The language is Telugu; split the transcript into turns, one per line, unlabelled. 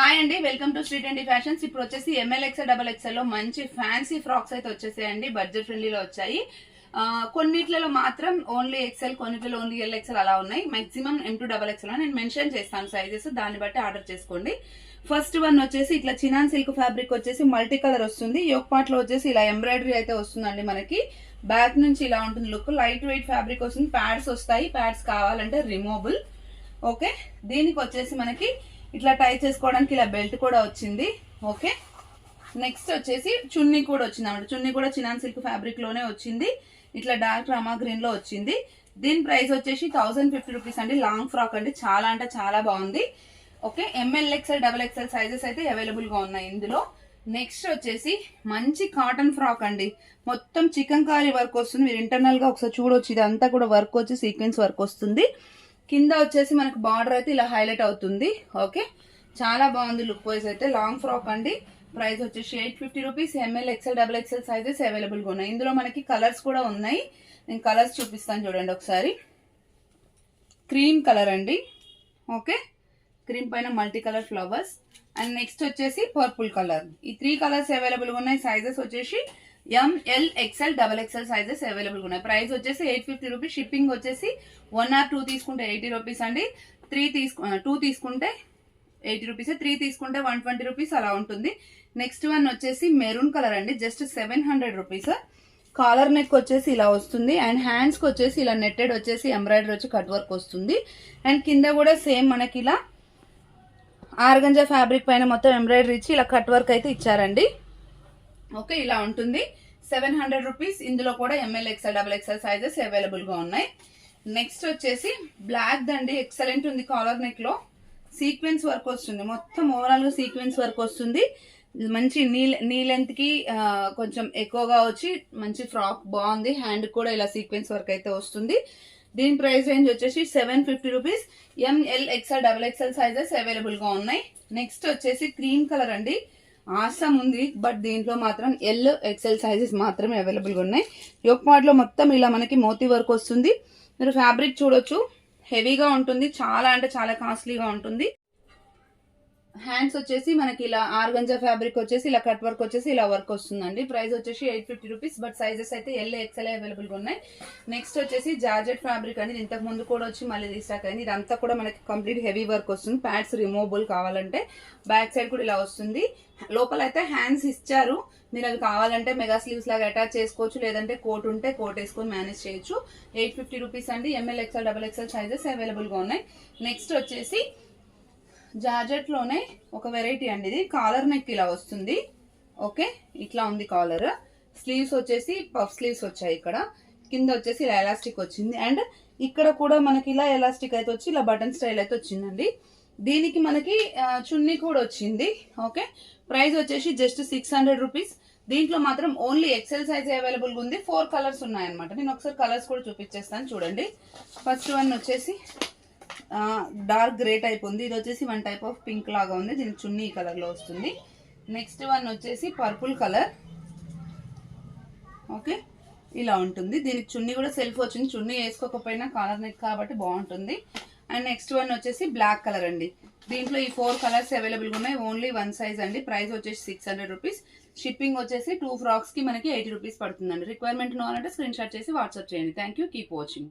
హాయ్ అండి, welcome to street and fashions. ఇప్పుడు వచ్చేసి ఎంఎల్ ఎక్స్ఎల్ డబల్ ఎక్స్ఎల్ లో మంచి ఫ్యాన్సీ ఫ్రాక్స్ అయితే వచ్చేసాయండి. బడ్జెట్ ఫ్రెండ్లీలో వచ్చాయి. కొన్నిట్లలో మాత్రం ఓన్లీ ఎక్స్ఎల్, కొన్నిట్లలో ఓన్లీ ఎల్ ఎక్స్ఎల్ అలా ఉన్నాయి. మాక్సిమం M2 డబల్ ఎక్స్ఎల్ నేను మెన్షన్ చేస్తాను సైజెస్, దాన్ని బట్టి ఆర్డర్ చేసుకోండి. ఫస్ట్ వన్ వచ్చేసి ఇట్లా చినాన్ సిల్క్ ఫ్యాబ్రిక్ వచ్చేసి మల్టీ కలర్ వస్తుంది. యోక్ పార్ట్ లో వచ్చేసి ఇలా ఎంబ్రాయిడరీ అయితే వస్తుందండి. మనకి బ్యాక్ నుంచి ఇలా ఉంటుంది లుక్. లైట్ వెయిట్ ఫ్యాబ్రిక్ వస్తుంది. ప్యాడ్స్ వస్తాయి. ప్యాడ్స్ కావాలంటే రిమూవబుల్. ఓకే, దీనికి వచ్చేసి మనకి ఇట్లా టై చేసుకోవడానికి ఇలా బెల్ట్ కూడా వచ్చింది. ఓకే, నెక్స్ట్ వచ్చేసి చున్నీ కూడా వచ్చింది అన్నమాట. చున్నీ కూడా చినాన్ సిల్క్ ఫ్యాబ్రిక్ లోనే వచ్చింది. ఇట్లా డార్క్ రామా గ్రీన్ లో వచ్చింది. దీని ప్రైస్ వచ్చేసి 1050 రూపీస్ అండి. లాంగ్ ఫ్రాక్ అండి, చాలా అంటే చాలా బాగుంది. Okay, M L XL double XL sizes అయితే అవైలబుల్ గా ఉన్నాయి ఇందులో. నెక్స్ట్ వచ్చేసి మంచి కాటన్ ఫ్రాక్ అండి. మొత్తం చికెన్ కారీ వర్క్ వస్తుంది. మీరు ఇంటర్నల్ గా ఒకసారి చూడొచ్చు. ఇదంతా కూడా వర్క్ వచ్చి సీక్వెన్స్ వర్క్ వస్తుంది. కింద వచ్చేసి మనకు బార్డర్ అయితే ఇలా హైలైట్ అవుతుంది. ఓకే, చాలా బాగుంది లుక్ వైజ్ అయితే. లాంగ్ ఫ్రాక్ అండి. ప్రైస్ వచ్చేసి 850 rupees. M L XL double XL sizes available గా ఉన్నాయి. ఇందులో మనకి కలర్స్ కూడా ఉన్నాయి. నేను కలర్స్ చూపిస్తాను చూడండి ఒకసారి. క్రీమ్ కలర్ అండి. ఓకే, క్రీమ్ పైన multi colour flowers. And next వచ్చేసి పర్పుల్ కలర్. ఈ 3 కలర్స్ అవైలబుల్ గా ఉన్నాయి. సైజెస్ వచ్చేసి M L XL double XL sizes available ఉన్నాయి. ప్రైస్ వచ్చేసి 850 రూపీస్. షిప్పింగ్ వచ్చేసి 1 or 2 తీసుకుంటే 80 రూపీస్ అండి. 2 తీసుకుంటే 80 రూపీస్, 3 తీసుకుంటే 120 రూపీస్ అలా ఉంటుంది. నెక్స్ట్ వన్ వచ్చేసి మెరూన్ కలర్ అండి. Just 700 rupees. కాలర్ నెక్ వచ్చేసి ఇలా వస్తుంది. అండ్ హ్యాండ్స్ కి వచ్చేసి ఇలా నెట్టెడ్ వచ్చేసి ఎంబ్రాయిడరీ వచ్చి కట్ వర్క్ వస్తుంది. అండ్ కింద కూడా సేమ్ మనకి ఇలా ఆర్గంజా ఫ్యాబ్రిక్ పైన మొత్తం ఎంబ్రాయిడరీ ఇచ్చి ఇలా కట్ వర్క్ అయితే ఇచ్చారండి. ఓకే, ఇలా ఉంటుంది. 700 రూపీస్. ఇందులో కూడా M L XL double XL sizes available గా ఉన్నాయి. నెక్స్ట్ వచ్చేసి బ్లాక్ దండి. ఎక్సలెంట్ ఉంది. కాలర్ నెక్ లో సీక్వెన్స్ వర్క్ వస్తుంది. మొత్తం ఓవరాల్ గా సీక్వెన్స్ వర్క్ వస్తుంది. మంచి నీ లెంత్ కి కొంచెం ఎక్కువగా వచ్చి మంచి ఫ్రాక్ బాగుంది. హ్యాండ్ కూడా ఇలా సీక్వెన్స్ వర్క్ అయితే వస్తుంది. దీని ప్రైస్ రేంజ్ వచ్చేసి 750 rupees. M L XL double XL sizes available గా ఉన్నాయి. నెక్స్ట్ వచ్చేసి క్రీమ్ కలర్ అండి. ఆసమ్ ఉంది, బట్ దీంట్లో మాత్రం ఎల్ ఎక్స్ఎల్ సైజెస్ మాత్రమే అవైలబుల్ గా ఉన్నాయి. యోక్ పార్ట్ లో మొత్తం ఇలా మనకి మోతీ వర్క్ వస్తుంది. మీరు ఫ్యాబ్రిక్ చూడొచ్చు, హెవీగా ఉంటుంది. చాలా అంటే చాలా కాస్ట్లీగా ఉంటుంది. హ్యాండ్స్ వచ్చేసి మనకి ఇలా ఆర్గంజా ఫ్యాబ్రిక్ వచ్చేసి ఇలా కట్ వర్క్ వచ్చేసి ఇలా వర్క్ వస్తుందండి. ప్రైస్ వచ్చేసి 850 రూపీస్. బట్ సైజెస్ అయితే ఎల్ ఎక్స్ఎల్ అవైలబుల్ గా ఉన్నాయి. నెక్స్ట్ వచ్చేసి జార్జెట్ ఫ్యాబ్రిక్ అండి. ఇంతకు ముందు కూడా వచ్చి మళ్ళీ రీస్టాక్ అయింది. ఇదంతా కూడా మనకి కంప్లీట్ హెవీ వర్క్ వస్తుంది. ప్యాడ్స్ రిమూవబుల్ కావాలంటే బ్యాక్ సైడ్ కూడా ఇలా వస్తుంది. లోపల అయితే హ్యాండ్స్ ఇచ్చారు. మీరు అవి కావాలంటే మెగా స్లీవ్స్ లాగా అటాచ్ చేసుకోవచ్చు, లేదంటే కోట్ ఉంటే కోట్ వేసుకొని మేనేజ్ చేయొచ్చు. 850 రూపీస్ అండి. M L XL double XL sizes available గా ఉన్నాయి. నెక్స్ట్ వచ్చేసి జార్జెట్ లోనే ఒక వెరైటీ అండి. ఇది కాలర్ నెక్ ఇలా వస్తుంది. ఓకే, ఇట్లా ఉంది కాలర్. స్లీవ్స్ వచ్చేసి పఫ్ స్లీవ్స్ వచ్చాయి. ఇక్కడ కింద వచ్చేసి ఇలా ఎలాస్టిక్ వచ్చింది. అండ్ ఇక్కడ కూడా మనకి ఇలా ఎలాస్టిక్ అయితే వచ్చి ఇలా బటన్ స్టైల్ అయితే వచ్చిందండి. దీనికి మనకి చున్నీ కూడా వచ్చింది. ఓకే, ప్రైస్ వచ్చేసి జస్ట్ 600 రూపీస్. దీంట్లో మాత్రం ఓన్లీ ఎక్సెల్ సైజ్ అవైలబుల్ గా ఉంది. 4 కలర్స్ ఉన్నాయన్నమాట. నేను ఒకసారి కలర్స్ కూడా చూపించేస్తాను చూడండి. ఫస్ట్ వన్ వచ్చేసి డార్క్ గ్రే టైప్ ఉంది. ఇది వచ్చేసి వన్ టైప్ ఆఫ్ పింక్ లాగా ఉంది. దీనికి చున్నీ ఈ కలర్ లో వస్తుంది. నెక్స్ట్ వన్ వచ్చేసి పర్పుల్ కలర్. ఓకే, ఇలా ఉంటుంది. దీనికి చున్నీ కూడా సెల్ఫ్ వచ్చింది. చున్నీ వేసుకోకపోయినా కాలర్ నెక్ కాబట్టి బాగుంటుంది. అండ్ నెక్స్ట్ వన్ వచ్చేసి బ్లాక్ కలర్ అండి. దీంట్లో ఈ 4 కలర్స్ అవైలబుల్ గా ఉన్నాయి. ఓన్లీ 1 సైజ్ అండి. ప్రైస్ వచ్చేసి 600 రూపీస్. షిప్పింగ్ వచ్చేసి 2 ఫ్రాక్స్ కి మనకి 80 రూపీస్ పడుతుందండి. రిక్వైర్మెంట్ కావాలంటే స్క్రీన్ షాట్ చేసి వాట్సాప్ చేయండి. Thank you. Keep watching.